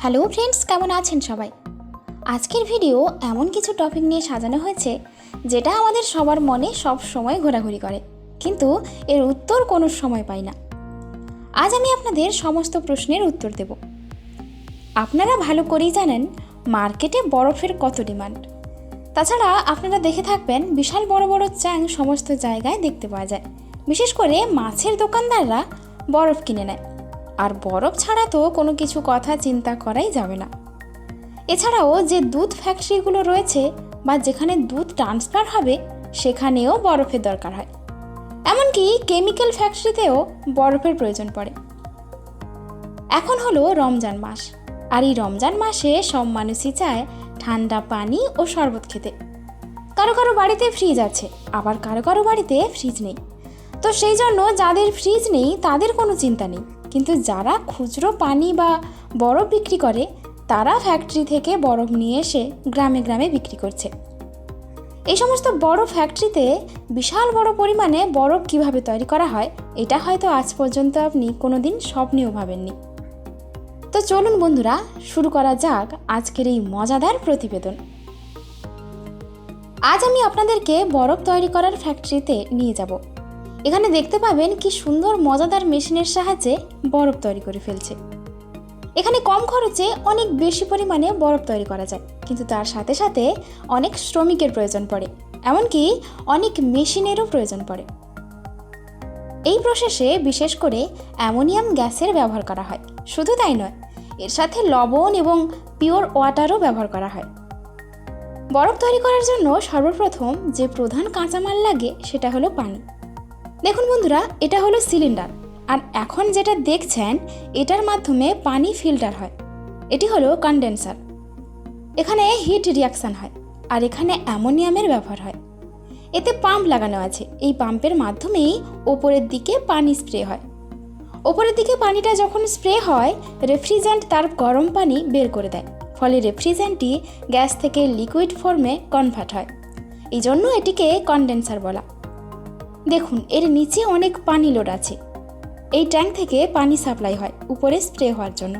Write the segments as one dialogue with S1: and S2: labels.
S1: Hello friends, কেমন আছেন সবাই? আজকের ভিডিও এমন কিছু টপিক নিয়ে সাজানো হয়েছে যেটা আমাদের সবার মনে সব সময় ঘোরাঘুরি করে, কিন্তু এর উত্তর কোনো সময় পাই না। আজ আমি আপনাদের সমস্ত প্রশ্নের উত্তর দেব। আপনারা ভালো করেই জানেন মার্কেটে বরফের কত ডিমান্ড। তাছাড়া আপনারা দেখে থাকবেন বিশাল বড় বড় চ্যাং সমস্ত জায়গায় দেখতে পাওয়া যায়। বিশেষ করে মাছের দোকানদাররা বরফ কিনে নেয়, আর বরফ ছাড়া তো কোনো কিছু কথা চিন্তা করাই যাবে না। এছাড়াও যে দুধ ফ্যাক্টরিগুলো রয়েছে বা যেখানে দুধ ট্রান্সফার হবে সেখানেও বরফের দরকার হয়। এমনকি কেমিক্যাল ফ্যাক্টরিতেও বরফের প্রয়োজন পড়ে। এখন হলো রমজান মাস, আর এই রমজান মাসে সব মানুষই চায় ঠান্ডা পানি ও শরবত খেতে। কারো কারো বাড়িতে ফ্রিজ আছে, আবার কারো কারো বাড়িতে ফ্রিজ নেই। তো সেই জন্য যাদের ফ্রিজ নেই তাদের কোনো চিন্তা নেই, কিন্তু যারা খুচরো পানি বা বরফ বিক্রি করে তারা ফ্যাক্টরি থেকে বরফ নিয়ে এসে গ্রামে গ্রামে বিক্রি করছে। এই সমস্ত বড় ফ্যাক্টরিতে বিশাল বড় পরিমাণে বরফ কিভাবে তৈরি করা হয় এটা হয়তো আজ পর্যন্ত আপনি কোনোদিন স্বপ্নেও ভাবেননি। তো চলুন বন্ধুরা, শুরু করা যাক আজকের এই মজাদার প্রতিবেদন। আজ আমি আপনাদেরকে বরফ তৈরি করার ফ্যাক্টরিতে নিয়ে যাব। এখানে দেখতে পাবেন কি সুন্দর মজাদার মেশিনের সাহায্যে বরফ তৈরি করে ফেলছে। এখানে কম খরচে অনেক বেশি পরিমাণে বরফ তৈরি করা যায়, কিন্তু তার সাথে সাথে অনেক শ্রমিকের প্রয়োজন পড়ে, এমনকি অনেক মেশিনেরও প্রয়োজন পড়ে। এই প্রসেসে বিশেষ করে অ্যামোনিয়াম গ্যাসের ব্যবহার করা হয়। শুধু তাই নয়, এর সাথে লবণ এবং পিওর ওয়াটারও ব্যবহার করা হয়। বরফ তৈরি করার জন্য সর্বপ্রথম যে প্রধান কাঁচামাল লাগে সেটা হলো পানি। দেখুন বন্ধুরা, এটা হলো সিলিন্ডার, আর এখন যেটা দেখছেন এটার মাধ্যমে পানি ফিল্টার হয়। এটি হলো কনডেন্সার। এখানে হিট রিয়াকশান হয়, আর এখানে অ্যামোনিয়ামের ব্যবহার হয়। এতে পাম্প লাগানো আছে। এই পাম্পের মাধ্যমেই ওপরের দিকে পানি স্প্রে হয়। ওপরের দিকে পানিটা যখন স্প্রে হয়, রেফ্রিজারেন্ট তার গরম পানি বের করে দেয়, ফলে রেফ্রিজারেন্টটি গ্যাস থেকে লিকুইড ফর্মে কনভার্ট হয়। এই জন্য এটিকে কনডেন্সার বলা। দেখুন, এর নিচে অনেক পানি লোড আছে। এই ট্যাঙ্ক থেকে পানি সাপ্লাই হয় উপরে স্প্রে হওয়ার জন্য,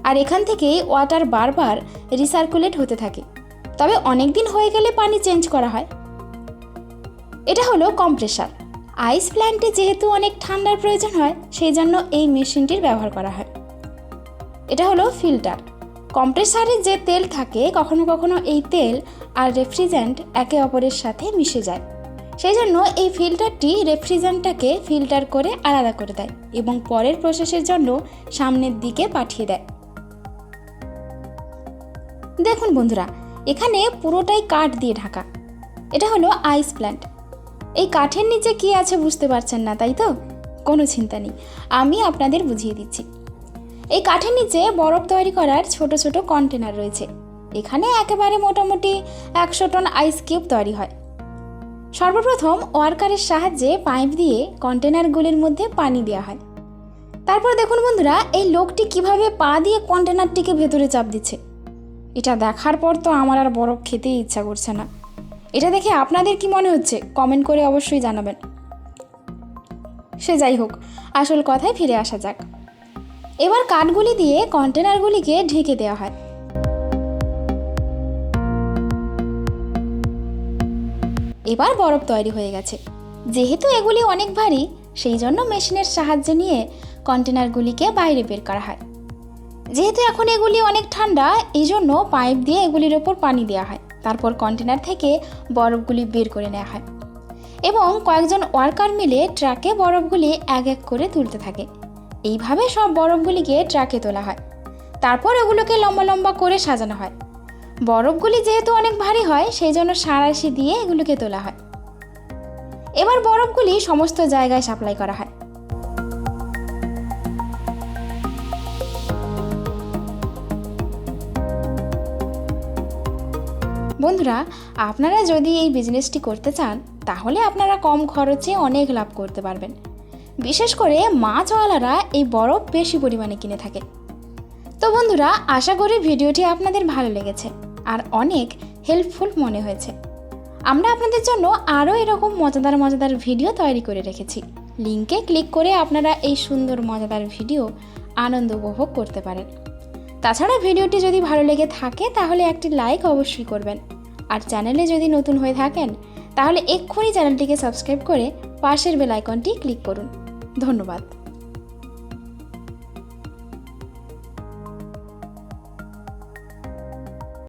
S1: আর এখান থেকে ওয়াটার বারবার রিসার্কুলেট হতে থাকে। তবে অনেক দিন হয়ে গেলে পানি চেঞ্জ করা হয়। এটা হলো কম্প্রেসার। আইস প্ল্যান্টে যেহেতু অনেক ঠান্ডার প্রয়োজন হয়, সেই জন্য এই মেশিনটির ব্যবহার করা হয়। এটা হলো ফিল্টার। কম্প্রেসারে যে তেল থাকে, কখনো কখনো এই তেল আর রেফ্রিজারেন্ট একে অপরের সাথে মিশে যায়। সেই জন্য এই ফিল্টারটি রেফ্রিজারেন্টটাকে ফিল্টার করে আলাদা করে দেয় এবং পরের প্রসেসের জন্য সামনের দিকে পাঠিয়ে দেয়। দেখুন বন্ধুরা, এখানে পুরোটাই কাঠ দিয়ে ঢাকা। এটা হলো আইস প্ল্যান্ট। এই কাঠের নিচে কি আছে বুঝতে পারছেন না, তাই তো? কোনো চিন্তা নেই, আমি আপনাদের বুঝিয়ে দিচ্ছি। এই কাঠের নিচে বরফ তৈরি করার ছোট ছোট কন্টেনার রয়েছে। এখানে একেবারে মোটামুটি 100 টন আইস কিউব তৈরি হয়। সর্বপ্রথম ওয়ার্কারের সাহায্যে পাইপ দিয়ে কন্টেনারগুলির মধ্যে পানি দেওয়া হয়। তারপর দেখুন বন্ধুরা, এই লোকটি কিভাবে পা দিয়ে কন্টেনারটিকে ভেতরে চাপ দিচ্ছে। এটা দেখার পর তো আমার আর বরফ খেতেই ইচ্ছা করছে না। এটা দেখে আপনাদের কি মনে হচ্ছে কমেন্ট করে অবশ্যই জানাবেন। সে যাই হোক, আসল কথায় ফিরে আসা যাক। এবার কাঠগুলি দিয়ে কন্টেনারগুলিকে ঢেকে দেওয়া হয়। এবার বরফ তৈরি হয়ে গেছে। যেহেতু এগুলি অনেক ভারী, সেই জন্য মেশিনের সাহায্য নিয়ে কন্টেনারগুলিকে বাইরে বের করা হয়। যেহেতু এখন এগুলি অনেক ঠান্ডা, এই জন্য পাইপ দিয়ে এগুলির ওপর পানি দেওয়া হয়। তারপর কন্টেনার থেকে বরফগুলি বের করে নেওয়া হয় এবং কয়েকজন ওয়ার্কার মিলে ট্রাকে বরফগুলি এক এক করে তুলতে থাকে। এইভাবে সব বরফগুলিকে ট্রাকে তোলা হয়। তারপর এগুলোকে লম্বা লম্বা করে সাজানো হয়। বরফগুলি যেহেতু অনেক ভারী হয়, সেই জন্য সাঁড়াশি দিয়ে এগুলোকে তোলা হয়। এবার বরফগুলি সমস্ত জায়গায় সাপ্লাই করা হয়। বন্ধুরা, আপনারা যদি এই বিজনেসটি করতে চান তাহলে আপনারা কম খরচে অনেক লাভ করতে পারবেন। বিশেষ করে মাছওয়ালারা এই বরফ বেশি পরিমাণে কিনে থাকে। তো বন্ধুরা, আশা করি ভিডিওটি আপনাদের ভালো লেগেছে আর অনেক হেল্পফুল মনে হয়েছে। আমরা আপনাদের জন্য আরও এরকম মজাদার মজাদার ভিডিও তৈরি করে রেখেছি। লিঙ্কে ক্লিক করে আপনারা এই সুন্দর মজাদার ভিডিও আনন্দ উপভোগ করতে পারেন। তাছাড়া ভিডিওটি যদি ভালো লেগে থাকে তাহলে একটি লাইক অবশ্যই করবেন। আর চ্যানেলে যদি নতুন হয়ে থাকেন তাহলে এক্ষুনি চ্যানেলটিকে সাবস্ক্রাইব করে পাশের বেল আইকনটি ক্লিক করুন। ধন্যবাদ।